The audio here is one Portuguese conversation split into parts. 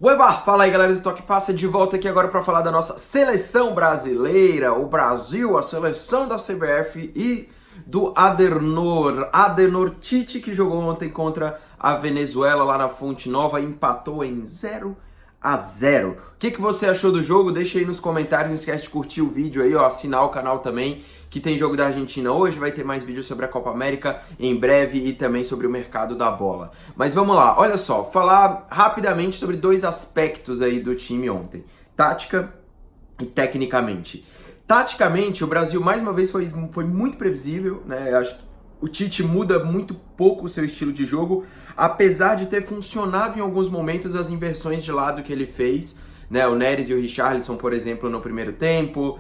Uebar, fala aí galera do Toque Passa, de volta aqui agora para falar da nossa seleção brasileira, o Brasil, a seleção da CBF e do Adenor Tite, que jogou ontem contra a Venezuela lá na Fonte Nova e empatou em 0-0. O que você achou do jogo? Deixa aí nos comentários, não esquece de curtir o vídeo aí, ó, assinar o canal também, que tem jogo da Argentina hoje, vai ter mais vídeos sobre a Copa América em breve e também sobre o mercado da bola. Mas vamos lá, olha só, falar rapidamente sobre dois aspectos aí do time ontem, tática e tecnicamente. Taticamente, o Brasil mais uma vez foi muito previsível, né? Eu acho que o Tite muda muito pouco o seu estilo de jogo, apesar de ter funcionado em alguns momentos as inversões de lado que ele fez, né? O Neres e o Richarlison, por exemplo, no primeiro tempo.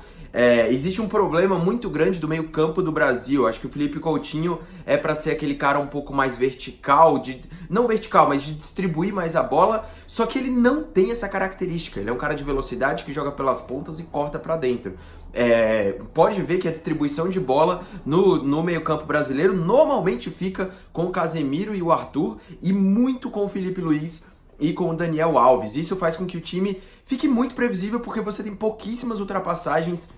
Existe um problema muito grande do meio campo do Brasil. Acho que o Felipe Coutinho é para ser aquele cara um pouco mais vertical, não vertical, mas de distribuir mais a bola, só que ele não tem essa característica. Ele é um cara de velocidade que joga pelas pontas e corta para dentro. Pode ver que a distribuição de bola no meio campo brasileiro normalmente fica com o Casemiro e o Arthur e muito com o Felipe Luiz e com o Daniel Alves. Isso faz com que o time fique muito previsível porque você tem pouquíssimas ultrapassagens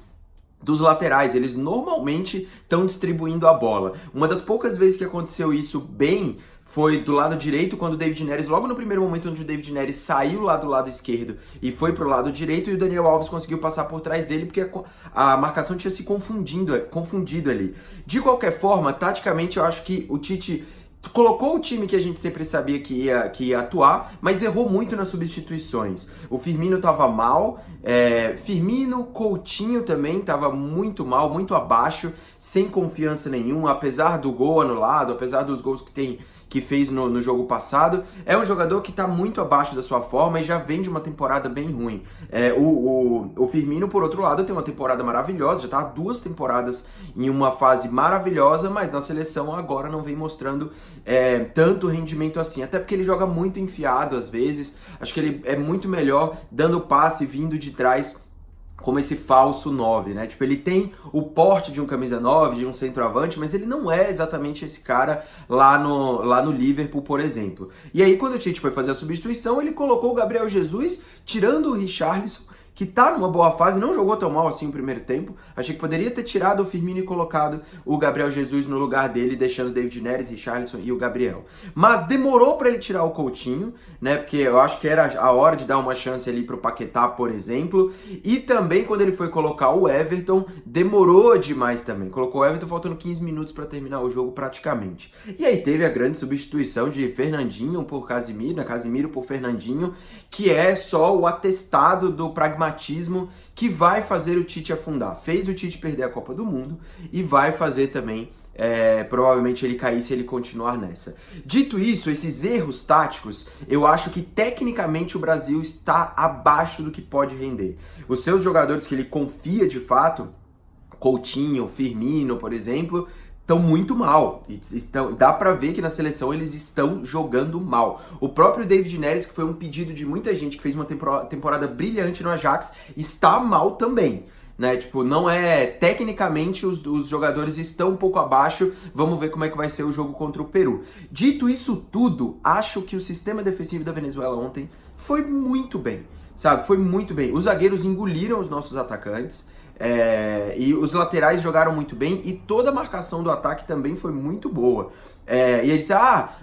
dos laterais, eles normalmente estão distribuindo a bola. Uma das poucas vezes que aconteceu isso bem foi do lado direito, quando o David Neres, logo no primeiro momento onde o David Neres saiu lá do lado esquerdo e foi pro lado direito, e o Daniel Alves conseguiu passar por trás dele porque a marcação tinha se confundido ali. De qualquer forma, taticamente eu acho que o Tite colocou o time que a gente sempre sabia que ia atuar, mas errou muito nas substituições. O Firmino estava mal, Firmino, Coutinho também estava muito mal, muito abaixo, sem confiança nenhuma, apesar do gol anulado, apesar dos gols que fez no jogo passado. É um jogador que está muito abaixo da sua forma e já vem de uma temporada bem ruim. O Firmino, por outro lado, tem uma temporada maravilhosa, já está há 2 temporadas em uma fase maravilhosa, mas na seleção agora não vem mostrando tanto rendimento assim, até porque ele joga muito enfiado às vezes. Acho que ele é muito melhor dando passe vindo de trás, como esse falso 9, né? Tipo, ele tem o porte de um camisa 9, de um centroavante, mas ele não é exatamente esse cara lá no Liverpool, por exemplo. E aí, quando o Tite foi fazer a substituição, ele colocou o Gabriel Jesus, tirando o Richarlison, que tá numa boa fase, não jogou tão mal assim no primeiro tempo. Achei que poderia ter tirado o Firmino e colocado o Gabriel Jesus no lugar dele, deixando o David Neres, Richarlison e o Gabriel. Mas demorou para ele tirar o Coutinho, né? Porque eu acho que era a hora de dar uma chance ali pro Paquetá, por exemplo. E também quando ele foi colocar o Everton, demorou demais também. Colocou o Everton faltando 15 minutos para terminar o jogo praticamente. E aí teve a grande substituição de Fernandinho por Casemiro, né? Casemiro por Fernandinho, que é só o atestado do pragmatismo que vai fazer o Tite afundar. Fez o Tite perder a Copa do Mundo e vai fazer também, provavelmente ele cair se ele continuar nessa. Dito isso, esses erros táticos, eu acho que tecnicamente o Brasil está abaixo do que pode render. Os seus jogadores que ele confia de fato, Coutinho, Firmino, por exemplo, estão muito mal. Dá pra ver que na seleção eles estão jogando mal. O próprio David Neres, que foi um pedido de muita gente, que fez uma temporada brilhante no Ajax, está mal também, né? Tipo, não é... Tecnicamente, os jogadores estão um pouco abaixo. Vamos ver como é que vai ser o jogo contra o Peru. Dito isso tudo, acho que o sistema defensivo da Venezuela ontem foi muito bem, sabe? Foi muito bem. Os zagueiros engoliram os nossos atacantes. E os laterais jogaram muito bem e toda a marcação do ataque também foi muito boa. E ele disse,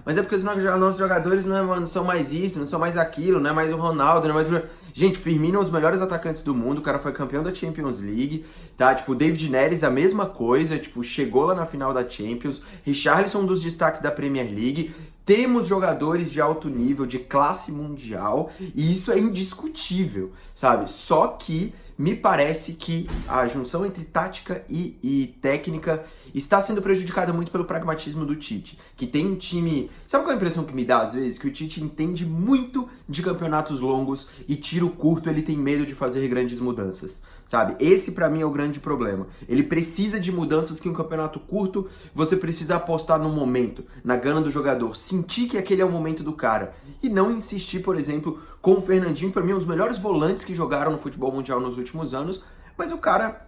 mas é porque os nossos jogadores não são mais isso, não são mais aquilo, não é mais o Ronaldo, não é mais... Gente, Firmino é um dos melhores atacantes do mundo, o cara foi campeão da Champions League, tá? Tipo, o David Neres a mesma coisa, tipo, chegou lá na final da Champions, Richarlison um dos destaques da Premier League. Temos jogadores de alto nível, de classe mundial, e isso é indiscutível, sabe? Só que me parece que a junção entre tática e técnica está sendo prejudicada muito pelo pragmatismo do Tite, que tem um time... Sabe qual é a impressão que me dá às vezes? Que o Tite entende muito de campeonatos longos e tiro curto ele tem medo de fazer grandes mudanças, sabe? Esse pra mim é o grande problema. Ele precisa de mudanças que um campeonato curto você precisa apostar no momento, na gana do jogador, sentir que aquele é o momento do cara e não insistir, por exemplo, com o Fernandinho, pra mim é um dos melhores volantes que jogaram no futebol mundial nos últimos anos, mas o cara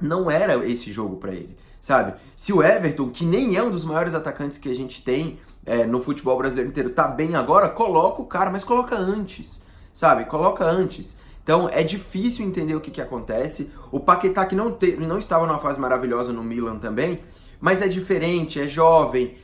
não era esse jogo pra ele, sabe? Se o Everton, que nem é um dos maiores atacantes que a gente tem no futebol brasileiro inteiro, tá bem agora, coloca o cara, mas coloca antes, sabe? Coloca antes. Então é difícil entender o que acontece. O Paquetá, que não estava numa fase maravilhosa no Milan também, mas é diferente, é jovem,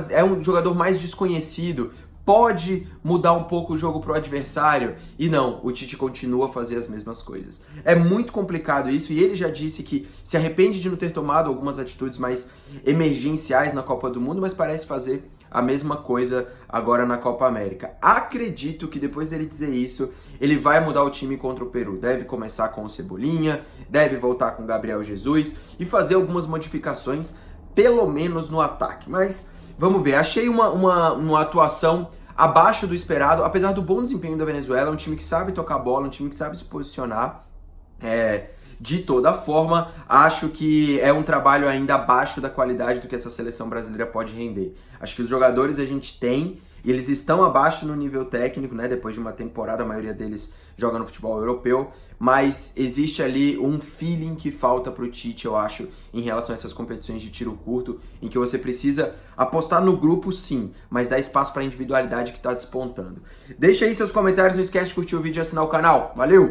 é um jogador mais desconhecido, pode mudar um pouco o jogo pro adversário. E não, o Tite continua a fazer as mesmas coisas. É muito complicado isso, e ele já disse que se arrepende de não ter tomado algumas atitudes mais emergenciais na Copa do Mundo, mas parece fazer a mesma coisa agora na Copa América. Acredito que depois dele dizer isso, ele vai mudar o time contra o Peru. Deve começar com o Cebolinha, deve voltar com o Gabriel Jesus e fazer algumas modificações, pelo menos no ataque. Mas vamos ver, achei uma atuação abaixo do esperado, apesar do bom desempenho da Venezuela. É um time que sabe tocar a bola, um time que sabe se posicionar. De toda forma, acho que é um trabalho ainda abaixo da qualidade do que essa seleção brasileira pode render. Acho que os jogadores a gente tem, e eles estão abaixo no nível técnico, né? Depois de uma temporada, a maioria deles joga no futebol europeu, mas existe ali um feeling que falta pro Tite, eu acho, em relação a essas competições de tiro curto, em que você precisa apostar no grupo, sim, mas dar espaço para a individualidade que está despontando. Deixa aí seus comentários, não esquece de curtir o vídeo e assinar o canal. Valeu!